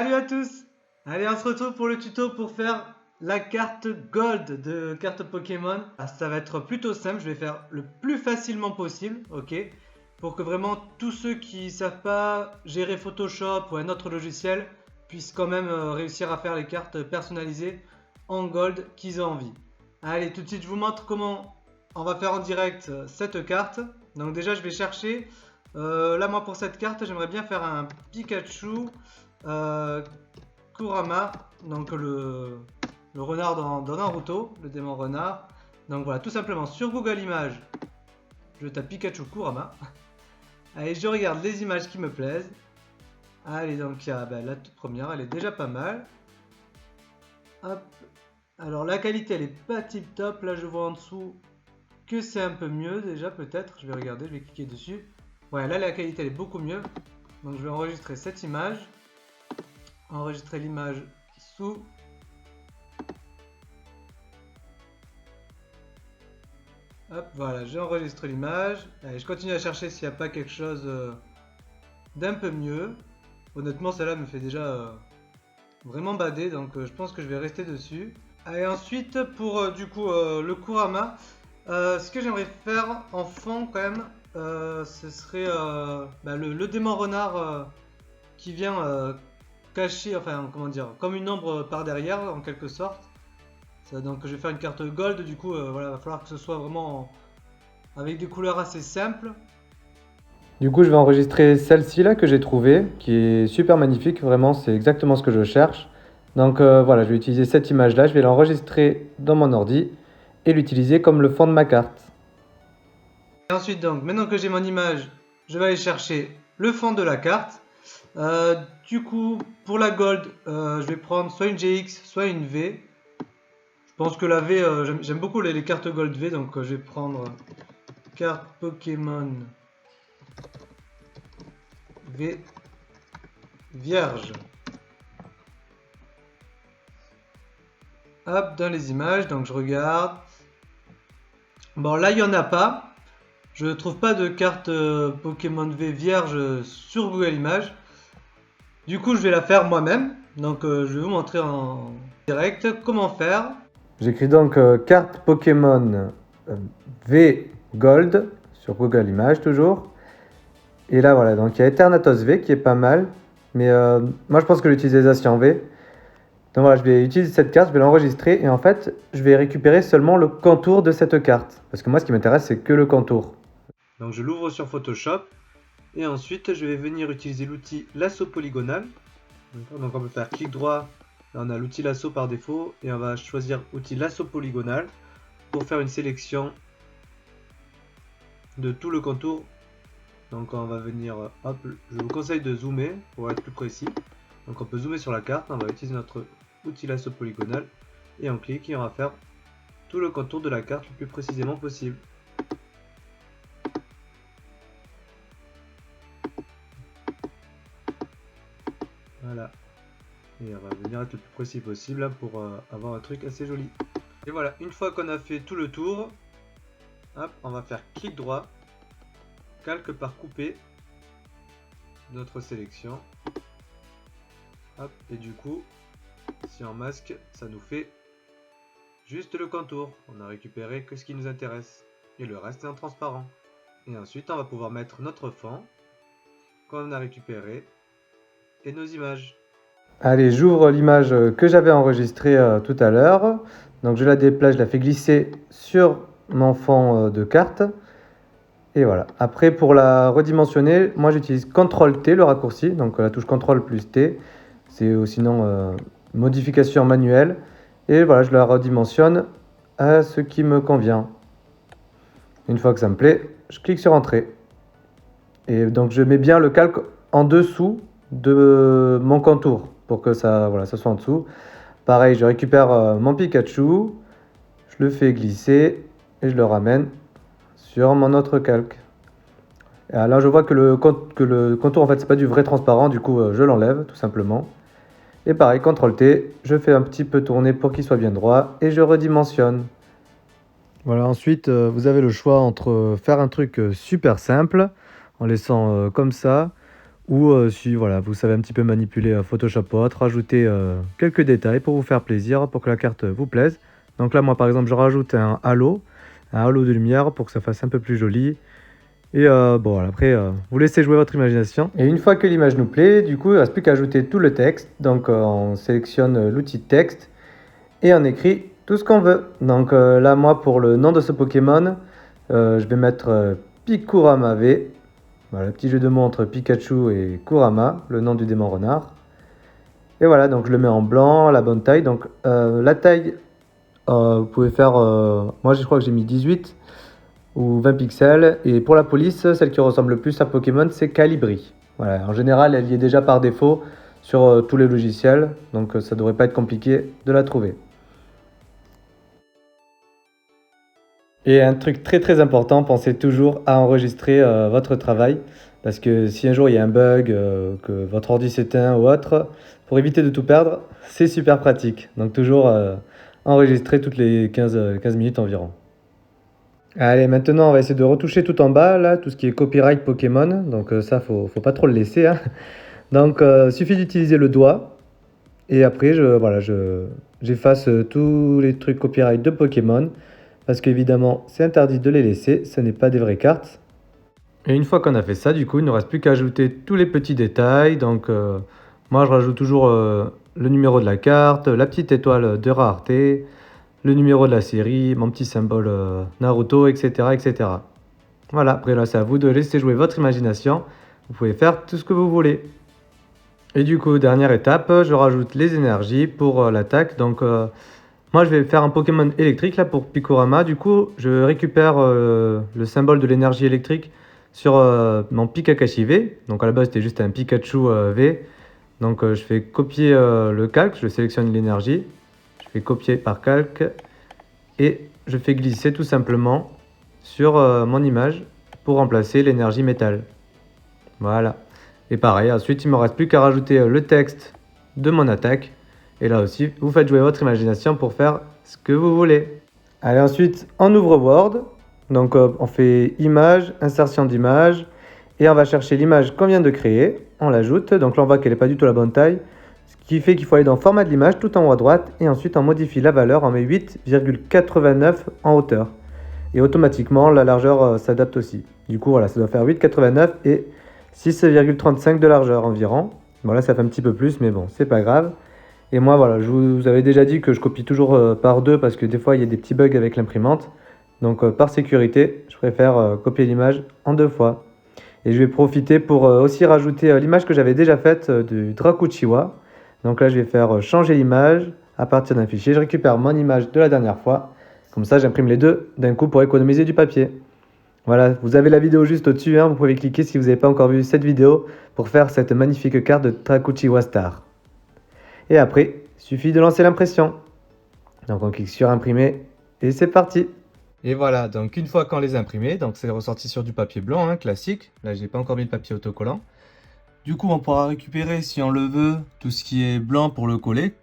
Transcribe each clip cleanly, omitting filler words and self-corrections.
Salut à tous! Allez, on se retrouve pour le tuto pour faire la carte Gold de carte Pokémon. Ça va être plutôt simple, je vais faire le plus facilement possible, ok? Pour que vraiment tous ceux qui savent pas gérer Photoshop ou un autre logiciel puissent quand même réussir à faire les cartes personnalisées en Gold qu'ils ont envie. Allez, tout de suite je vous montre comment on va faire en direct cette carte. Donc déjà je vais chercher, là moi pour cette carte j'aimerais bien faire un Pikachu Kurama, donc le renard dans Naruto, le démon renard. Donc voilà, tout simplement sur Google Images, je tape Pikachu Kurama. Allez, je regarde les images qui me plaisent. Allez, donc il y a la toute première, elle est déjà pas mal. Hop. Alors la qualité elle est pas tip top, là je vois en dessous que c'est un peu mieux déjà peut-être. Je vais regarder, je vais cliquer dessus. Ouais, là la qualité elle est beaucoup mieux. Donc je vais enregistrer cette image. Enregistrer l'image sous. Hop, voilà, j'ai enregistré l'image. Allez, je continue à chercher s'il n'y a pas quelque chose d'un peu mieux. Honnêtement, celle-là me fait déjà vraiment bader, donc je pense que je vais rester dessus. Allez, ensuite, pour du coup le Kurama, ce que j'aimerais faire en fond quand même, ce serait le démon renard qui vient caché, enfin comment dire, comme une ombre par derrière en quelque sorte. Ça, donc je vais faire une carte gold, du coup voilà, va falloir que ce soit vraiment avec des couleurs assez simples. Du coup, je vais enregistrer celle-ci là que j'ai trouvée, qui est super magnifique, vraiment, c'est exactement ce que je cherche. Donc voilà, je vais utiliser cette image-là, je vais l'enregistrer dans mon ordi et l'utiliser comme le fond de ma carte. Et ensuite donc, maintenant que j'ai mon image, je vais aller chercher le fond de la carte. Du coup, pour la gold, je vais prendre soit une GX, soit une V. Je pense que la V, j'aime beaucoup les cartes gold V, donc je vais prendre carte Pokémon V vierge. Hop, dans les images, donc je regarde. Bon, là, il n'y en a pas. Je ne trouve pas de carte Pokémon V vierge sur Google Images. Du coup, je vais la faire moi-même. Donc, je vais vous montrer en direct comment faire. J'écris donc carte Pokémon V Gold sur Google Images toujours. Et là voilà, donc il y a Eternatus V qui est pas mal. Mais moi je pense que l'utilisation V. Donc voilà, je vais utiliser cette carte, je vais l'enregistrer et en fait, je vais récupérer seulement le contour de cette carte. Parce que moi, ce qui m'intéresse, c'est que le contour. Donc, je l'ouvre sur Photoshop et ensuite, je vais venir utiliser l'outil lasso polygonal. Donc, on peut faire clic droit. Là, on a l'outil lasso par défaut et on va choisir outil lasso polygonal pour faire une sélection de tout le contour. Donc, on va venir, hop, je vous conseille de zoomer pour être plus précis. Donc, on peut zoomer sur la carte, on va utiliser notre outil lasso polygonal et on clique et on va faire tout le contour de la carte le plus précisément possible. Voilà. Et on va venir être le plus précis possible là, pour avoir un truc assez joli. Et voilà, une fois qu'on a fait tout le tour, hop, on va faire clic droit, calque par couper, notre sélection. Hop, et du coup, si on masque, ça nous fait juste le contour. On a récupéré que ce qui nous intéresse. Et le reste est en transparent. Et ensuite, on va pouvoir mettre notre fond qu'on a récupéré et nos images. Allez, j'ouvre l'image que j'avais enregistrée tout à l'heure. Donc je la déplace, je la fais glisser sur mon fond de carte. Et voilà. Après, pour la redimensionner, moi j'utilise CTRL-T, le raccourci. Donc la touche CTRL plus T. C'est sinon modification manuelle. Et voilà, je la redimensionne à ce qui me convient. Une fois que ça me plaît, je clique sur Entrée. Et donc je mets bien le calque en dessous de mon contour pour que ça, voilà, ça soit en dessous. Pareil, je récupère mon Pikachu, je le fais glisser et je le ramène sur mon autre calque. Et là, je vois que le contour, en fait, c'est pas du vrai transparent, du coup, je l'enlève tout simplement. Et pareil, CTRL-T, je fais un petit peu tourner pour qu'il soit bien droit et je redimensionne. Voilà, ensuite, vous avez le choix entre faire un truc super simple en laissant comme ça, Ou si voilà, vous savez un petit peu manipuler Photoshop ou autre, rajouter quelques détails pour vous faire plaisir, pour que la carte vous plaise. Donc là, moi par exemple, je rajoute un halo de lumière pour que ça fasse un peu plus joli. Et bon, voilà, après, vous laissez jouer votre imagination. Et une fois que l'image nous plaît, du coup, il ne reste plus qu'à ajouter tout le texte. Donc on sélectionne l'outil de texte et on écrit tout ce qu'on veut. Donc là, moi, pour le nom de ce Pokémon, je vais mettre Pikurama V. Voilà, petit jeu de mots entre Pikachu et Kurama, le nom du démon renard. Et voilà, donc je le mets en blanc, la bonne taille. Donc la taille, vous pouvez faire... moi, je crois que j'ai mis 18 ou 20 pixels. Et pour la police, celle qui ressemble le plus à Pokémon, c'est Calibri. Voilà, en général, elle y est déjà par défaut sur tous les logiciels. Donc ça ne devrait pas être compliqué de la trouver. Et un truc très très important, pensez toujours à enregistrer votre travail. Parce que si un jour il y a un bug, que votre ordi s'éteint ou autre, pour éviter de tout perdre, c'est super pratique. Donc toujours enregistrer toutes les 15 minutes environ. Allez, maintenant on va essayer de retoucher tout en bas, là, tout ce qui est copyright Pokémon. Donc ça, faut pas trop le laisser, hein. Donc suffit d'utiliser le doigt. Et après, j'efface tous les trucs copyright de Pokémon. Parce qu'évidemment, c'est interdit de les laisser, ce n'est pas des vraies cartes. Et une fois qu'on a fait ça, du coup, il ne reste plus qu'à ajouter tous les petits détails. Donc, moi, je rajoute toujours le numéro de la carte, la petite étoile de rareté, le numéro de la série, mon petit symbole Naruto, etc., etc. Voilà, après là, c'est à vous de laisser jouer votre imagination. Vous pouvez faire tout ce que vous voulez. Et du coup, dernière étape, je rajoute les énergies pour l'attaque. Donc, moi, je vais faire un Pokémon électrique là pour Picorama. Du coup, je récupère le symbole de l'énergie électrique sur mon Pikakashi V. Donc, à la base, c'était juste un Pikachu V. Donc, je fais copier le calque, je sélectionne l'énergie. Je fais copier par calque et je fais glisser tout simplement sur mon image pour remplacer l'énergie métal. Voilà. Et pareil, ensuite, il ne me reste plus qu'à rajouter le texte de mon attaque. Et là aussi, vous faites jouer votre imagination pour faire ce que vous voulez. Allez, ensuite, on ouvre Word. Donc, on fait image, insertion d'image. Et on va chercher l'image qu'on vient de créer. On l'ajoute. Donc là, on voit qu'elle n'est pas du tout la bonne taille. Ce qui fait qu'il faut aller dans format de l'image tout en haut à droite. Et ensuite, on modifie la valeur. On met 8,89 en hauteur. Et automatiquement, la largeur s'adapte aussi. Du coup, voilà, ça doit faire 8,89 et 6,35 de largeur environ. Voilà, ça fait un petit peu plus, mais bon, c'est pas grave. Et moi, voilà, je vous avais déjà dit que je copie toujours par deux parce que des fois, il y a des petits bugs avec l'imprimante. Donc, par sécurité, je préfère copier l'image en deux fois. Et je vais profiter pour aussi rajouter l'image que j'avais déjà faite du Dracuchiwa. Donc là, je vais faire changer l'image à partir d'un fichier. Je récupère mon image de la dernière fois. Comme ça, j'imprime les deux d'un coup pour économiser du papier. Voilà, vous avez la vidéo juste au-dessus, hein, vous pouvez cliquer si vous n'avez pas encore vu cette vidéo pour faire cette magnifique carte de Dracuchiwa Star. Et après, il suffit de lancer l'impression. Donc on clique sur imprimer et c'est parti. Et voilà, donc une fois qu'on les a imprimés, donc c'est ressorti sur du papier blanc, hein, classique. Là, j'ai pas encore mis de papier autocollant. Du coup, on pourra récupérer, si on le veut, tout ce qui est blanc pour le coller.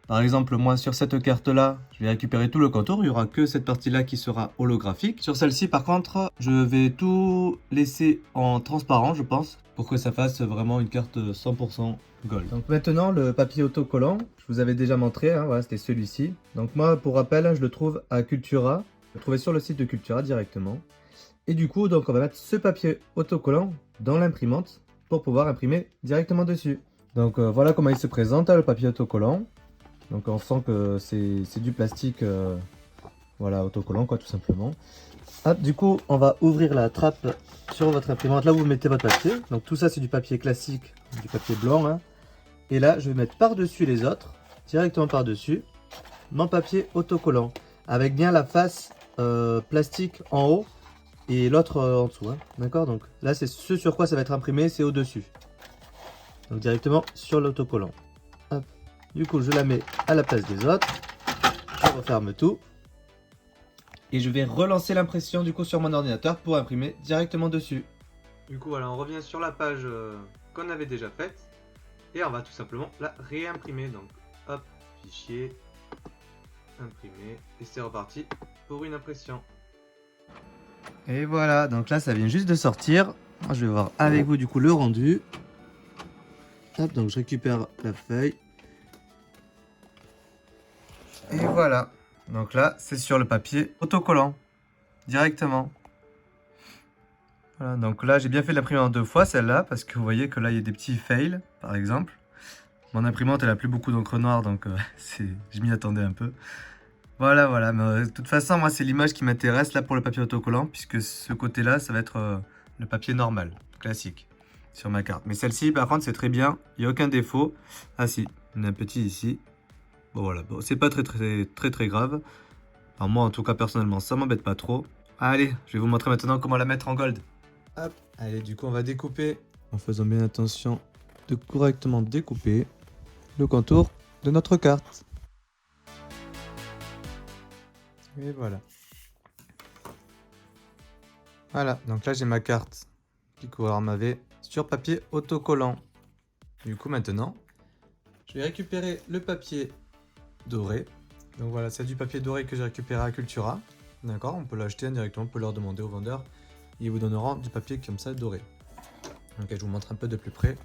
Par exemple, moi, sur cette carte-là, je vais récupérer tout le contour. Il n'y aura que cette partie-là qui sera holographique. Sur celle-ci, par contre, je vais tout laisser en transparent, je pense, pour que ça fasse vraiment une carte 100% gold. Donc maintenant, le papier autocollant, je vous avais déjà montré, hein, voilà, c'était celui-ci. Donc moi, pour rappel, je le trouve à Cultura. Je le trouvais sur le site de Cultura directement. Et du coup, donc, on va mettre ce papier autocollant dans l'imprimante pour pouvoir imprimer directement dessus. Donc voilà comment il se présente, hein, le papier autocollant. Donc on sent que c'est du plastique voilà, autocollant quoi, tout simplement. Hop, du coup, on va ouvrir la trappe sur votre imprimante, là où vous mettez votre papier. Donc tout ça, c'est du papier classique, du papier blanc, hein. Et là, je vais mettre par-dessus les autres, directement par-dessus, mon papier autocollant, avec bien la face plastique en haut et l'autre en dessous, hein. D'accord? Donc là, c'est ce sur quoi ça va être imprimé, c'est au-dessus. Donc directement sur l'autocollant. Hop. Du coup, je la mets à la place des autres. Je referme tout. Et je vais relancer l'impression du coup sur mon ordinateur pour imprimer directement dessus. Du coup, voilà, on revient sur la page qu'on avait déjà faite. Et on va tout simplement la réimprimer. Donc, hop, fichier, imprimer. Et c'est reparti pour une impression. Et voilà, donc là, ça vient juste de sortir. Moi, je vais voir avec vous du coup le rendu. Hop, donc je récupère la feuille. Et voilà. Donc là, c'est sur le papier autocollant. Directement. Voilà, donc là, j'ai bien fait l'imprimer en 2 fois, celle-là, parce que vous voyez que là, il y a des petits fails, par exemple. Mon imprimante, elle a plus beaucoup d'encre noire, donc je m'y attendais un peu. Voilà, voilà. Mais, de toute façon, moi, c'est l'image qui m'intéresse, là, pour le papier autocollant, puisque ce côté-là, ça va être le papier normal, classique, sur ma carte. Mais celle-ci, par contre, c'est très bien. Il n'y a aucun défaut. Ah si, il y en a un petit ici. Bon, voilà. Bon, c'est pas très grave. Alors moi, en tout cas, personnellement, ça m'embête pas trop. Allez, je vais vous montrer maintenant comment la mettre en gold. Hop, allez, du coup, on va découper en faisant bien attention de correctement découper le contour de notre carte. Et voilà. Voilà, donc là, j'ai ma carte Picorama V sur papier autocollant. Du coup, maintenant, je vais récupérer le papier doré. Donc voilà, c'est du papier doré que j'ai récupéré à Cultura. D'accord, on peut l'acheter indirectement, on peut leur demander au vendeur. Ils vous donneront du papier comme ça doré. Ok, je vous montre un peu de plus près.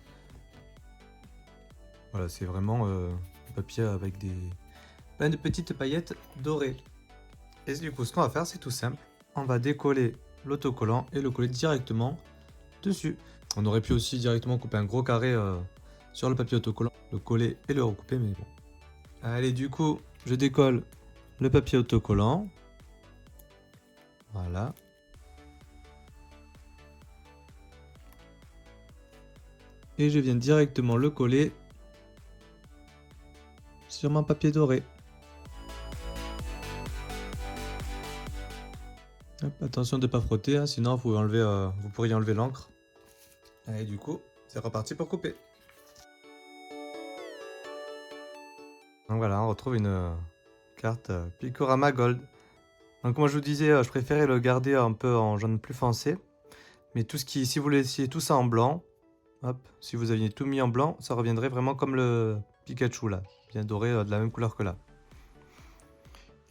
Voilà, c'est vraiment du papier avec plein de petites paillettes dorées. Et du coup, ce qu'on va faire, c'est tout simple. On va décoller l'autocollant et le coller directement dessus. On aurait pu aussi directement couper un gros carré sur le papier autocollant, le coller et le recouper, mais bon. Allez, du coup, je décolle le papier autocollant. Voilà. Et je viens directement le coller sur mon papier doré. Hop, attention de ne pas frotter, hein, sinon vous pourriez enlever l'encre. Allez, du coup, c'est reparti pour couper. Donc voilà, on retrouve une carte Picorama Gold. Donc moi je vous disais, je préférais le garder un peu en jaune plus foncé. Mais si vous laissiez tout ça en blanc, hop, si vous aviez tout mis en blanc, ça reviendrait vraiment comme le Pikachu là, bien doré, de la même couleur que là.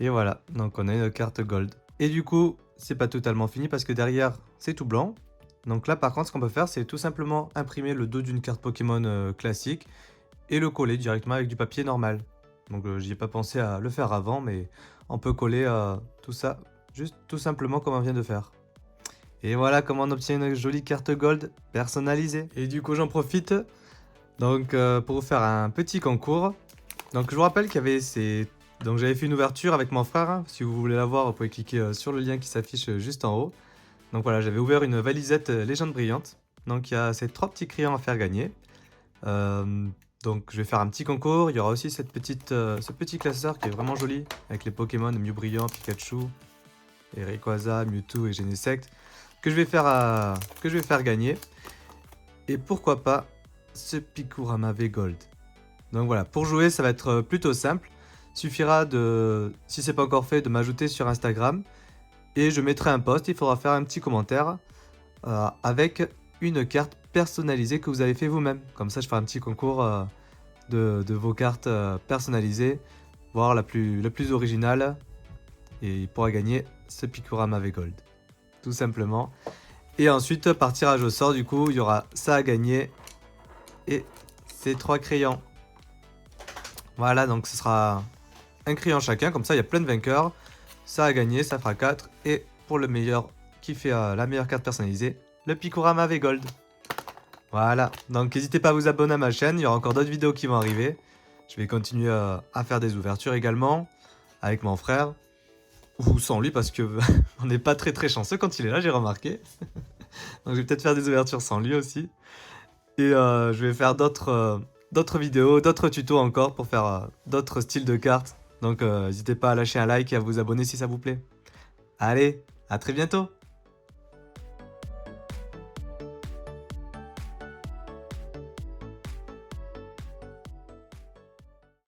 Et voilà, donc on a une carte Gold. Et du coup, c'est pas totalement fini parce que derrière, c'est tout blanc. Donc là, par contre, ce qu'on peut faire, c'est tout simplement imprimer le dos d'une carte Pokémon classique et le coller directement avec du papier normal. Donc j'y ai pas pensé à le faire avant, mais on peut coller tout ça juste tout simplement comme on vient de faire. Et voilà comment on obtient une jolie carte Gold personnalisée. Et du coup, j'en profite donc pour vous faire un petit concours. Donc je vous rappelle qu'il y avait Donc j'avais fait une ouverture avec mon frère, hein. Si vous voulez la voir, vous pouvez cliquer sur le lien qui s'affiche juste en haut. Donc voilà, j'avais ouvert une valisette légende brillante. Donc il y a ces 3 petits crayons à faire gagner. Donc je vais faire un petit concours. Il y aura aussi ce petit classeur qui est vraiment joli, avec les Pokémon Mew Brillant, Pikachu, et Rayquaza, Mewtwo et Genesect, que je vais faire gagner. Et pourquoi pas ce Picorama V Gold. Donc voilà, pour jouer, ça va être plutôt simple. Suffira si c'est pas encore fait, de m'ajouter sur Instagram et je mettrai un post. Il faudra faire un petit commentaire avec une carte personnalisée que vous avez fait vous-même. Comme ça, je ferai un petit concours de vos cartes personnalisées, voire la plus originale, et il pourra gagner ce Picorama V Gold, tout simplement. Et ensuite, par tirage au sort, du coup, il y aura ça à gagner et ces 3 crayons. Voilà, donc ce sera un crayon chacun, comme ça il y a plein de vainqueurs. Ça a gagné, ça fera 4. Et pour le meilleur qui fait la meilleure carte personnalisée, le Picorama V Gold. Voilà, donc n'hésitez pas à vous abonner à ma chaîne, il y aura encore d'autres vidéos qui vont arriver. Je vais continuer à faire des ouvertures également, avec mon frère. Ou sans lui, parce que on n'est pas très chanceux quand il est là, j'ai remarqué. Donc je vais peut-être faire des ouvertures sans lui aussi. Et je vais faire d'autres vidéos, d'autres tutos encore pour faire d'autres styles de cartes. Donc n'hésitez pas à lâcher un like et à vous abonner si ça vous plaît. Allez, à très bientôt!